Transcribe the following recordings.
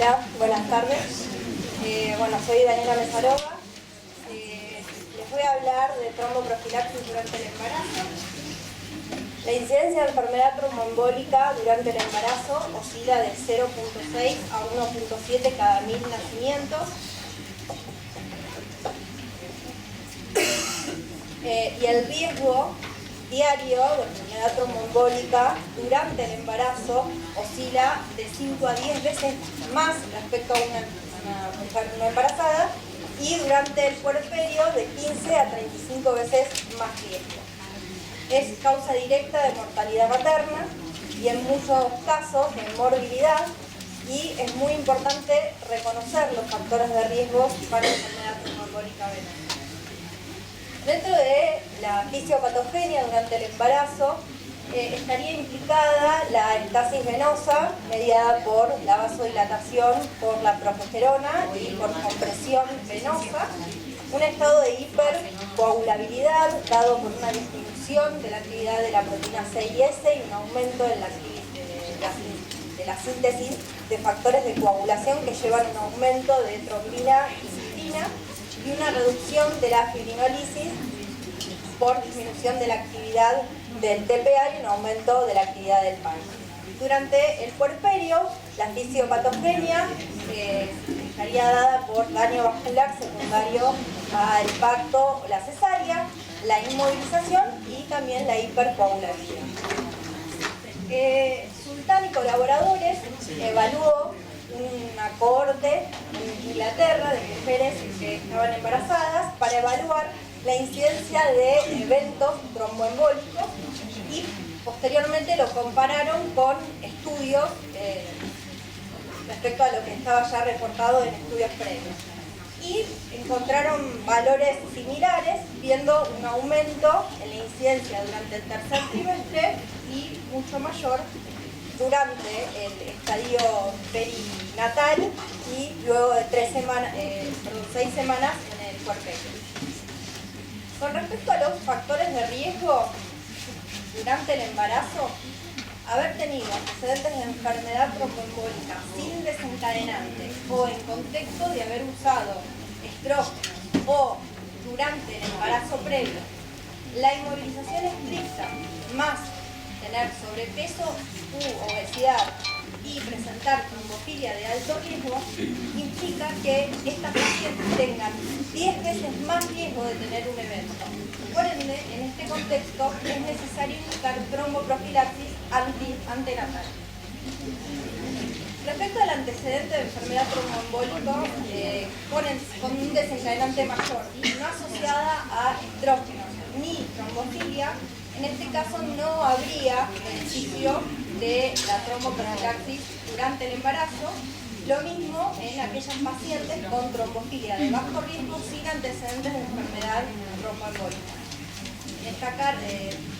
Hola, buenas tardes. Soy Daniela Mesarova. Les voy a hablar de tromboprofilaxis durante el embarazo. La incidencia de enfermedad tromboembólica durante el embarazo oscila de 0.6 a 1.7 cada 1000 nacimientos. Y el riesgo diario de enfermedad tromboembólica durante el embarazo oscila de 5 a 10 veces más respecto a una mujer no embarazada, y durante el puerperio de 15 a 35 veces más riesgo. Es causa directa de mortalidad materna y en muchos casos de morbilidad, y es muy importante reconocer los factores de riesgo para la enfermedad tromboembólica venosa. Dentro de la fisiopatogenia durante el embarazo estaría implicada la estasis venosa mediada por la vasodilatación por la progesterona y por compresión venosa, un estado de hipercoagulabilidad dado por una disminución de la actividad de la proteína C y S y un aumento de la síntesis de factores de coagulación que llevan a un aumento de trombina y citina, y una reducción de la fibrinólisis por disminución de la actividad del TPA y un aumento de la actividad del páncreas. Durante el puerperio, la fisiopatogenia estaría dada por daño vascular secundario al parto o la cesárea, la inmovilización y también la hipercoagulabilidad. Sultán y colaboradores evaluó una cohorte en Inglaterra de mujeres que estaban embarazadas para evaluar la incidencia de eventos tromboembólicos, y posteriormente lo compararon con estudios respecto a lo que estaba ya reportado en estudios previos, y encontraron valores similares, viendo un aumento en la incidencia durante el tercer trimestre y mucho mayor durante el estadio perinatal y luego de 6 semanas en el puerperio. Con respecto a los factores de riesgo durante el embarazo, haber tenido antecedentes de enfermedad tromboembólica sin desencadenante o en contexto de haber usado estrógenos o durante el embarazo previo, la inmovilización estricta más tener sobrepeso u obesidad y presentar trombofilia de alto riesgo, implica que estas pacientes tengan 10 veces más riesgo de tener un evento. Por ende, en este contexto es necesario indicar tromboprofilaxis antenatal. Respecto al antecedente de enfermedad tromboembólica con un desencadenante mayor y no asociada a estrógenos ni trombofilia, en este caso no habría beneficio de la tromboprofilaxis durante el embarazo. Lo mismo en aquellas pacientes con trombofilia de bajo riesgo sin antecedentes de enfermedad tromboembólica. En esta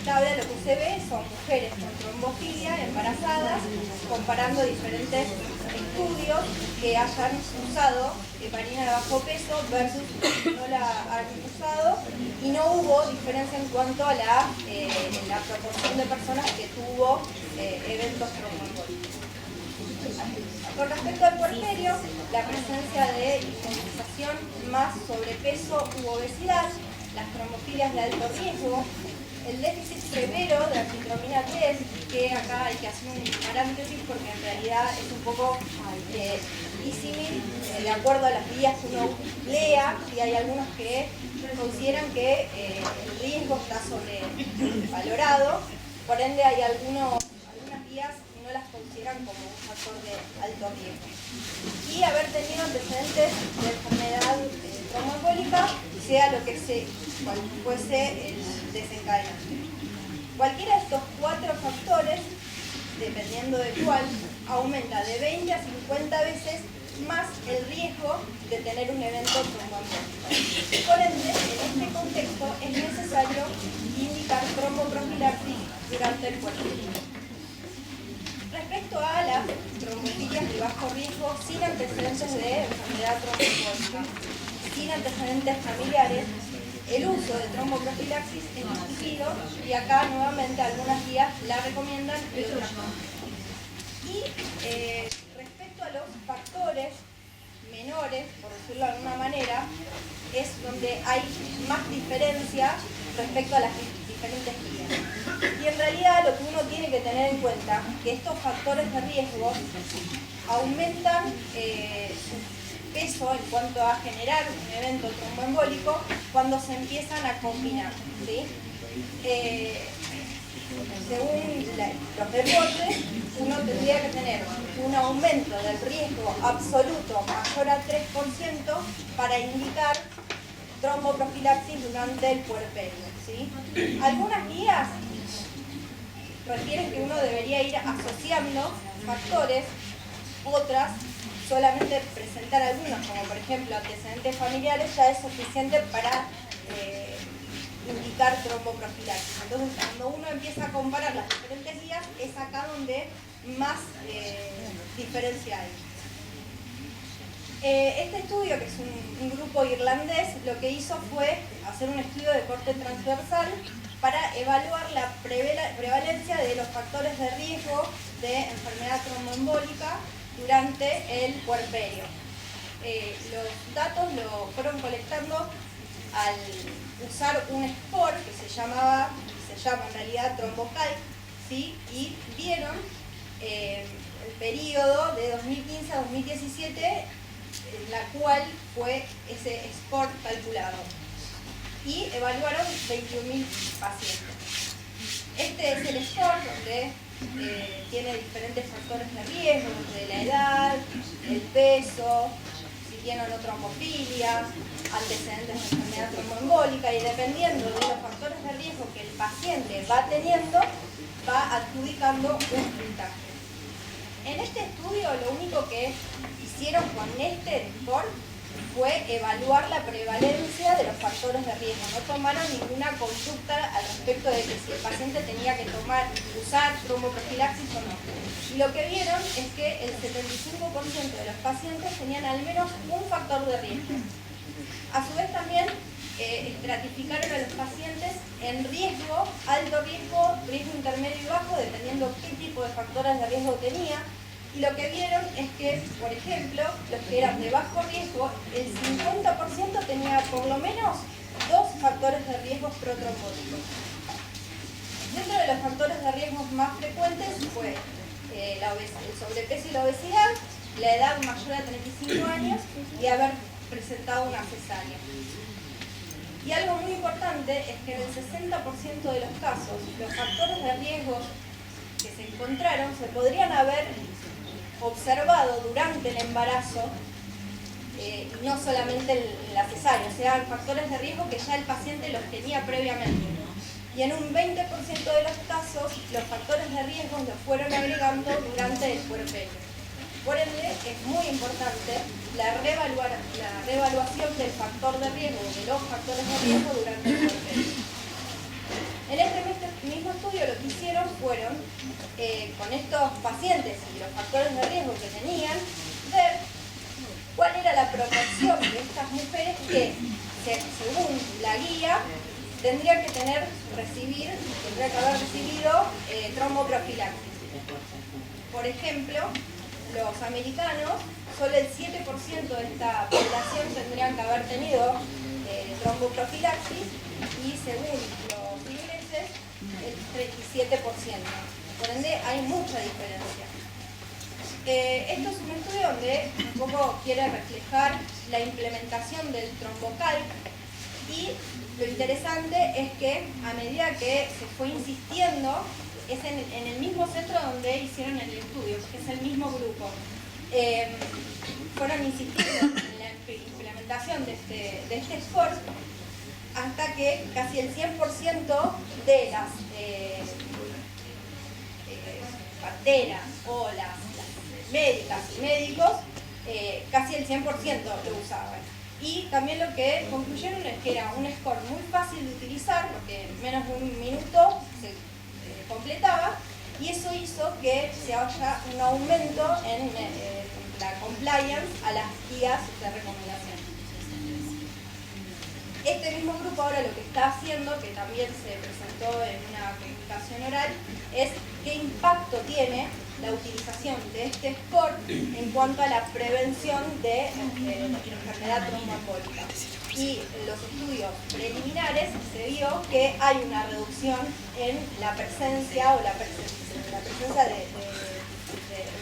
tabla lo que se ve son mujeres con trombofilia embarazadas, comparando diferentes estudios que hayan usado heparina de bajo peso versus no la han usado, y no hubo diferencia en cuanto a la proporción de personas que tuvo eventos tromboembólicos. Con respecto al puerperio, la presencia de inmovilización más sobrepeso u obesidad, las trombofilias de alto riesgo, el déficit severo de antitromina 3, que acá hay que hacer un paréntesis porque en realidad es un poco disímil de acuerdo a las guías que uno lea, y hay algunos que consideran que el riesgo está sobrevalorado, por ende hay algunas guías que no las consideran como un factor de alto riesgo. Y haber tenido antecedentes de enfermedad tromboembólica, sea lo que fuese el desencadenante. Cualquiera de estos 4 factores, dependiendo de cuál, aumenta de 20 a 50 veces más el riesgo de tener un evento tromboembólico. Por ende, en este contexto es necesario indicar tromboprofilaxis durante el puerperio. Respecto a las trombofilias de bajo riesgo sin antecedentes de enfermedad tromboembólica, sin antecedentes familiares, el uso de tromboprofilaxis es discutido, y acá nuevamente algunas guías la recomiendan y otras no. Y respecto a los factores menores, por decirlo de alguna manera, es donde hay más diferencia respecto a las diferentes guías. Y en realidad lo que uno tiene que tener en cuenta es que estos factores de riesgo aumentan su peso en cuanto a generar un evento tromboembólico cuando se empiezan a combinar, ¿sí? Según los reportes, uno tendría que tener un aumento del riesgo absoluto mayor al 3% para indicar tromboprofilaxis durante el puerperio, ¿sí? Algunas guías refieren que uno debería ir asociando factores, otras solamente presentar algunos, como por ejemplo antecedentes familiares, ya es suficiente para indicar tromboprofilaxis. Entonces, cuando uno empieza a comparar las diferentes guías, es acá donde más diferencia hay. Este estudio, que es un grupo irlandés, lo que hizo fue hacer un estudio de corte transversal para evaluar la prevalencia de los factores de riesgo de enfermedad tromboembólica durante el puerperio. Los datos los fueron colectando al usar un score que se llama en realidad TromboCalc, ¿sí? Y vieron el periodo de 2015 a 2017, en la cual fue ese score calculado. Y evaluaron 21.000 pacientes. Este es el score donde tiene diferentes factores de riesgo, desde la edad, el peso, si tiene o no trombofilia, antecedentes de enfermedad tromboembólica, y dependiendo de los factores de riesgo que el paciente va teniendo, va adjudicando un puntaje. En este estudio lo único que hicieron con este score fue evaluar la prevalencia de los factores de riesgo. No tomaron ninguna conducta al respecto de que si el paciente tenía que usar tromboprofilaxis o no. Y lo que vieron es que el 75% de los pacientes tenían al menos un factor de riesgo. A su vez también estratificaron a los pacientes en riesgo, alto riesgo, riesgo intermedio y bajo, dependiendo qué tipo de factores de riesgo tenía. Y lo que vieron es que, por ejemplo, los que eran de bajo riesgo, el 50% tenía por lo menos 2 factores de riesgo protrombóticos. Dentro de los factores de riesgo más frecuentes fue el sobrepeso y la obesidad, la edad mayor a 35 años y haber presentado una cesárea. Y algo muy importante es que en el 60% de los casos, los factores de riesgo que se encontraron se podrían haber observado durante el embarazo y no solamente en la cesárea, o sea, factores de riesgo que ya el paciente los tenía previamente. Y en un 20% de los casos, los factores de riesgo los fueron agregando durante el puerperio. Por ende, es muy importante la reevaluación del factor de riesgo, de los factores de riesgo durante el puerperio. En este mismo estudio lo que hicieron fueron, con estos pacientes y los factores de riesgo que tenían, ver cuál era la proporción de estas mujeres que, según la guía, tendría que haber recibido tromboprofilaxis. Por ejemplo, los americanos, solo el 7% de esta población tendrían que haber tenido tromboprofilaxis y según los ingleses, el 37%. Por ende, hay mucha diferencia. Esto es un estudio donde un poco quiere reflejar la implementación del TromboCalc, y lo interesante es que a medida que se fue insistiendo, es en el mismo centro donde hicieron el estudio, que es el mismo grupo, fueron insistiendo en la implementación de este score hasta que casi el 100% de las parteras o las médicas y médicos, casi el 100% lo usaban. Y también lo que concluyeron es que era un score muy fácil de utilizar, porque en menos de un minuto se completaba, y eso hizo que se haya un aumento en la compliance a las guías de recomendación. Este mismo grupo ahora lo que está haciendo, que también se presentó en una comunicación oral, es qué impacto tiene la utilización de este sport en cuanto a la prevención de enfermedad tromboembólica. Y en los estudios preliminares se vio que hay una reducción en la presencia de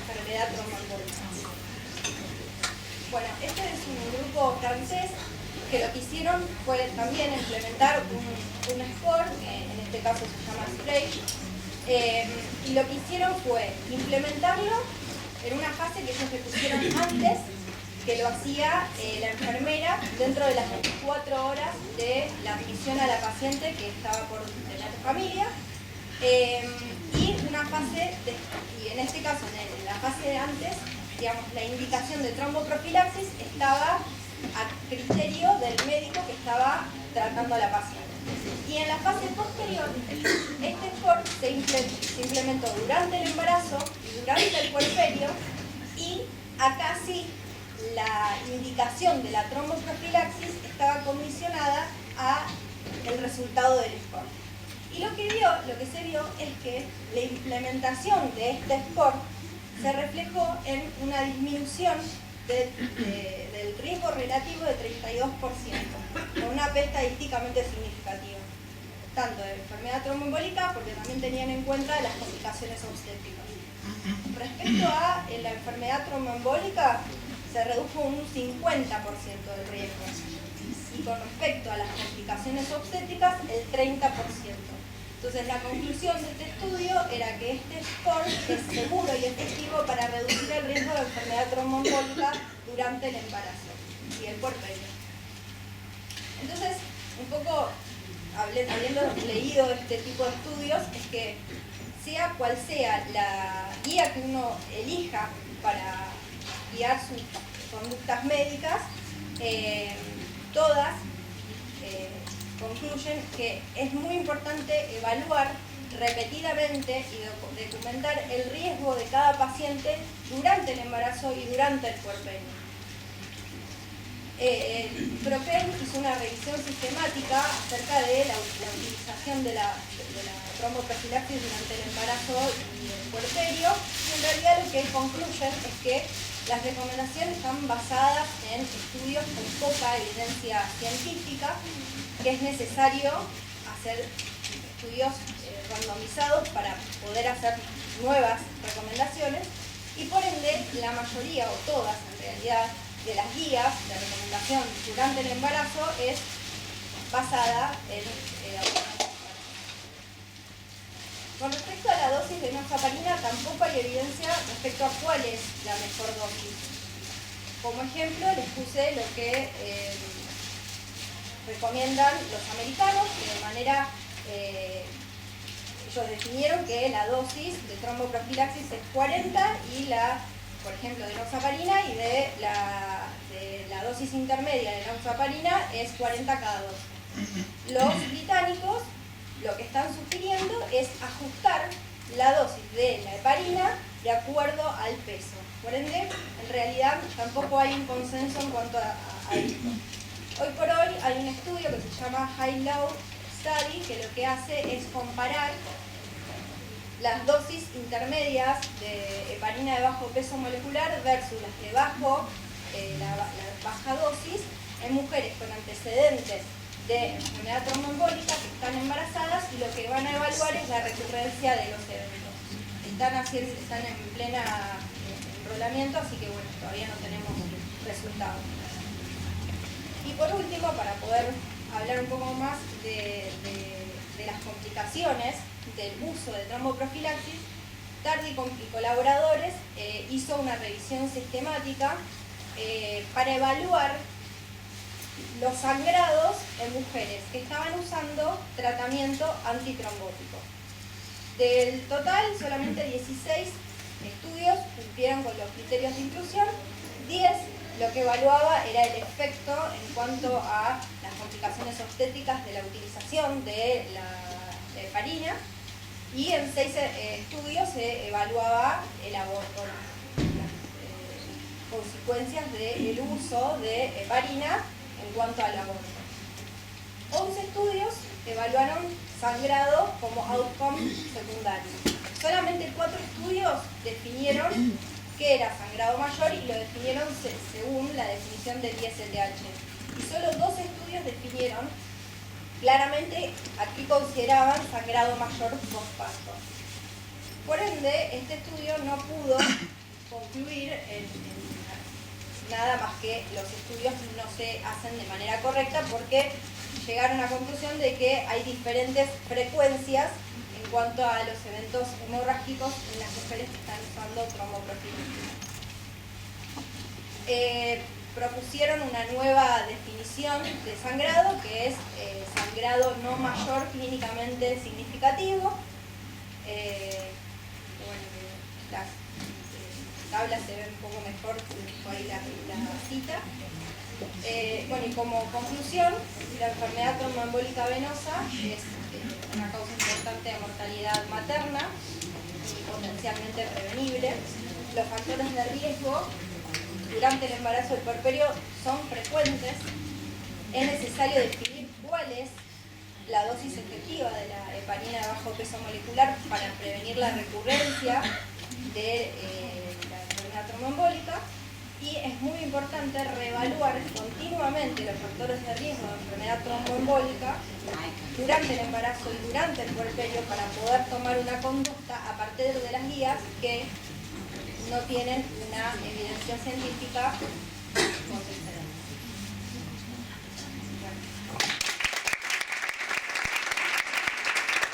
enfermedad tromboembólica. Bueno, este es un grupo francés que lo que hicieron fue también implementar un sport, en este caso se llama Stretch, y lo que hicieron fue implementarlo en una fase que ellos le pusieron antes, que lo hacía la enfermera dentro de las 24 horas de la admisión a la paciente que estaba por tener familia, y una fase, y en este caso, en la fase de antes, digamos, la indicación de tromboprofilaxis estaba a criterio del médico que estaba tratando a la paciente. Y en la fase posterior, este sport se implementó durante el embarazo y durante el puerperio, y acá sí la indicación de la tromboprofilaxis estaba condicionada a el resultado del sport. Y lo que se vio es que la implementación de este sport se reflejó en una disminución del riesgo relativo de 32%, con una P estadísticamente significativa, tanto de enfermedad tromboembólica, porque también tenían en cuenta las complicaciones obstétricas. Respecto a la enfermedad tromboembólica, se redujo un 50% del riesgo, y con respecto a las complicaciones obstétricas, el 30%. Entonces, la conclusión de este estudio era que este sport es seguro y efectivo para reducir el riesgo de enfermedad tromboembólica durante el embarazo y el puerperio. Entonces, un poco, habiendo leído este tipo de estudios, es que sea cual sea la guía que uno elija para guiar sus conductas médicas, todas concluyen que es muy importante evaluar repetidamente y documentar el riesgo de cada paciente durante el embarazo y durante el puerperio. Propen hizo una revisión sistemática acerca de la utilización de la tromboprofilaxis durante el embarazo y el puerperio, y en realidad lo que concluyen es que las recomendaciones están basadas en estudios con poca evidencia científica, que es necesario hacer estudios randomizados para poder hacer nuevas recomendaciones, y por ende la mayoría, o todas en realidad, de las guías de recomendación durante el embarazo es basada en Con respecto a la dosis de enoxaparina, tampoco hay evidencia respecto a cuál es la mejor dosis. Como ejemplo, les puse lo que recomiendan los americanos, que de manera, ellos definieron que la dosis de tromboprofilaxis es 40 y por ejemplo, de enoxaparina, y de la dosis intermedia de enoxaparina es 40 cada dosis. Los británicos lo que están sugiriendo es ajustar la dosis de la heparina de acuerdo al peso. Por ende, en realidad tampoco hay un consenso en cuanto a esto. Hoy por hoy hay un estudio que se llama High-Low Study, que lo que hace es comparar las dosis intermedias de heparina de bajo peso molecular versus las de la baja dosis en mujeres con antecedentes de enfermedad tromboembólica que están embarazadas, y lo que van a evaluar es la recurrencia de los eventos. Están en plena enrolamiento, así que bueno, todavía no tenemos resultados. Y por último, para poder hablar un poco más de las complicaciones del uso de tromboprofilaxis, Tardi y colaboradores hizo una revisión sistemática para evaluar los sangrados en mujeres que estaban usando tratamiento antitrombótico. Del total, solamente 16 estudios cumplieron con los criterios de inclusión. 10 lo que evaluaba era el efecto en cuanto a las complicaciones obstétricas de la utilización de la heparina, y en 6 estudios se evaluaba el aborto, las consecuencias del uso de heparina en cuanto al aborto. 11 estudios evaluaron sangrado como outcome secundario. solamente 4 estudios definieron qué era sangrado mayor y lo definieron según la definición del ISTH. Y solo 2 estudios definieron claramente a qué consideraban sangrado mayor postparto. Por ende, este estudio no pudo concluir en nada más que los estudios no se hacen de manera correcta porque llegaron a la conclusión de que hay diferentes frecuencias en cuanto a los eventos hemorrágicos en las mujeres que están usando tromboprofilaxis. Propusieron una nueva definición de sangrado, que es sangrado no mayor clínicamente significativo. Bueno, las tablas se ven un poco mejor, por ahí la cita. Bueno, y como conclusión, la enfermedad tromboembólica venosa es una causa importante de mortalidad materna y potencialmente prevenible. Los factores de riesgo durante el embarazo del puerperio son frecuentes. Es necesario definir cuál es la dosis efectiva de la heparina de bajo peso molecular para prevenir la recurrencia de la enfermedad tromboembólica. Y es muy importante reevaluar continuamente los factores de riesgo de enfermedad tromboembólica durante el embarazo y durante el puerperio para poder tomar una conducta a partir de las guías que no tienen una evidencia científica consistente.